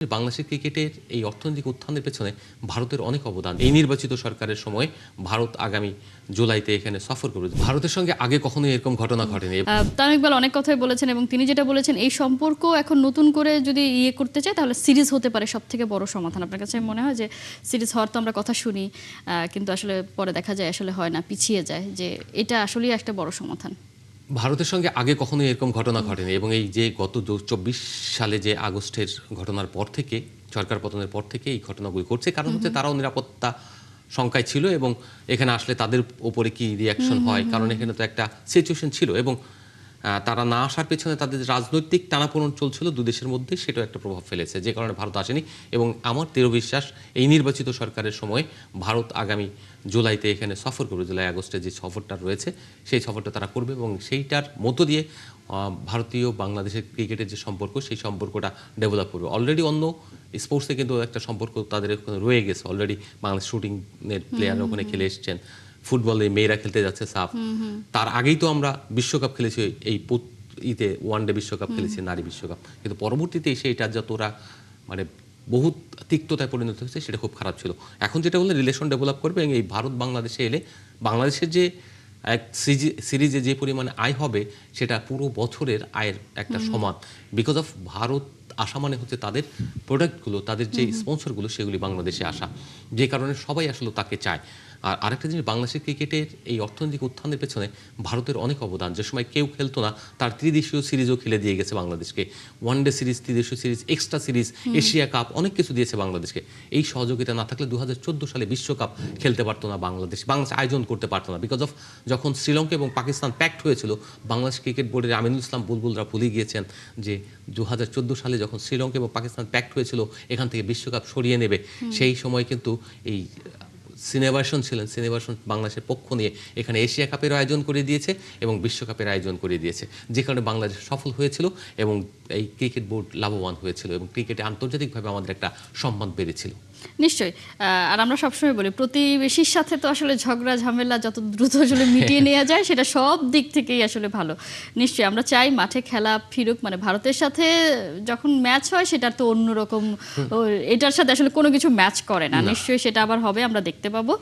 বাংলাদেশের ক্রিকেটের এই অর্থনৈতিক উত্থানের পেছনে ভারতের অনেক অবদান। এই নির্বাচিত সরকারের সময় ভারত আগামী জুলাইতে এখানে সফর করবে। ভারতের সঙ্গে আগে কখনো এরকম ঘটনা ঘটেনি। তামিম ইকবাল অনেক কথাই বলেছেন এবং তিনি যেটা বলেছেন এই সম্পর্ক এখন নতুন করে যদি করতে চায় তাহলে সিরিজ হতে পারে সবথেকে বড় সমাধান। আপনার কাছে মনে হয় যে সিরিজ হওয়ার তো আমরা কথা শুনি, কিন্তু আসলে পরে দেখা যায় আসলে হয় না, পিছিয়ে যায়, যে এটা আসলেই একটা বড় সমাধান? ভারতের সঙ্গে আগে কখনো এরকম ঘটনা ঘটেনি এবং এই যে গত ২৪ সালে যে আগস্টের ঘটনার পর থেকে, সরকার পতনের পর থেকে এই ঘটনাগুলি করছে। কারণ হচ্ছে তারাও নিরাপত্তা শঙ্কায় ছিল এবং এখানে আসলে তাদের উপরে কি রিয়াকশন হয়, কারণ এখানে তো একটা সিচুয়েশন ছিল এবং তারা না আসার পেছনে তাদের রাজনৈতিক টানাপোড়েন চলছিল দু দেশের মধ্যে, সেটাও একটা প্রভাব ফেলেছে, যে কারণে ভারত আসেনি। এবং আমার দৃঢ় বিশ্বাস এই নির্বাচিত সরকারের সময় ভারত আগামী জুলাইতে এখানে সফর করবে। জুলাই আগস্টে যে সফরটা রয়েছে সেই সফরটা তারা করবে এবং সেইটার মধ্য দিয়ে ভারতীয় বাংলাদেশের ক্রিকেটের যে সম্পর্ক সেই সম্পর্কটা ডেভেলপ করবে। অলরেডি অন্য স্পোর্টসে কিন্তু একটা সম্পর্ক তাদের ওখানে রয়ে গেছে। অলরেডি বাংলাদেশ শুটিংয়ের প্লেয়াররা ওখানে খেলে এসছেন, ফুটবলে মেয়েরা খেলতে যাচ্ছে সাফ। তার আগেই তো আমরা বিশ্বকাপ খেলেছি, এই ওয়ানডে বিশ্বকাপ খেলেছি, নারী বিশ্বকাপ, কিন্তু পরবর্তীতে সেইটা যতটা মানে বহুত তিক্ততায় পরিণত হয়েছে সেটা খুব খারাপ ছিল। এখন যেটা বললে রিলেশন ডেভেলপ করবে এবং এই ভারত বাংলাদেশে এলে বাংলাদেশের যে এক সিরিজে যে পরিমাণে আয় হবে সেটা পুরো বছরের আয়ের একটা সমান। বিকজ অফ ভারত আসা মানে হচ্ছে তাদের প্রোডাক্টগুলো, তাদের যে স্পন্সরগুলো সেগুলি বাংলাদেশে আসা, যে কারণে সবাই আসলে তাকে চায়। আর আরেকটা জিনিস, বাংলাদেশের ক্রিকেটের এই অর্থনৈতিক উত্থানের পেছনে ভারতের অনেক অবদান। যে সময় কেউ খেলতো না তার ত্রিদেশীয় সিরিজও খেলে দিয়ে গেছে বাংলাদেশকে, ওয়ানডে সিরিজ, ত্রিদেশীয় series, extra series, Asia cup, অনেক কিছু দিয়েছে বাংলাদেশকে। এই সহযোগিতা না থাকলে 2014 সালে বিশ্বকাপ খেলতে পারতো না বাংলাদেশ আয়োজন করতে পারতো না। বিকজ অফ যখন শ্রীলঙ্কা এবং পাকিস্তান প্যাক্ট হয়েছিল, বাংলাদেশ ক্রিকেট বোর্ডের আমিনুল ইসলাম বুলবুলরা ভুলে গিয়েছেন যে 2014 সালে যখন শ্রীলঙ্কা এবং পাকিস্তান প্যাক্ট হয়েছিল এখান থেকে বিশ্বকাপ সরিয়ে নেবে, সেই সময় কিন্তু এই সিনেভার্সন ছিলেন, সিনেভার্সন বাংলাদেশের পক্ষ নিয়ে এখানে এশিয়া কাপের আয়োজন করে দিয়েছে এবং বিশ্বকাপের আয়োজন করে দিয়েছে, যে কারণে বাংলাদেশ সফল হয়েছিল এবং এই ক্রিকেট বোর্ড লাভবান হয়েছিল এবং ক্রিকেটে আন্তর্জাতিকভাবে আমাদের একটা সম্মান বেড়েছিল। নিশ্চয়ই। আর আমরা সবসময় বলি প্রতিবেশীর সাথে তো আসলে ঝগড়া ঝামেলা যত দ্রুত আসলে মিটিয়ে নেওয়া যায় সেটা সব দিক থেকেই আসলে ভালো। নিশ্চয়ই আমরা চাই মাঠে খেলা ফিরুক, মানে ভারতের সাথে যখন ম্যাচ হয় সেটা তো অন্যরকম, এটার সাথে আসলে কোনো কিছু ম্যাচ করে না। নিশ্চয়ই সেটা আবার হবে, আমরা দেখতে পাবো।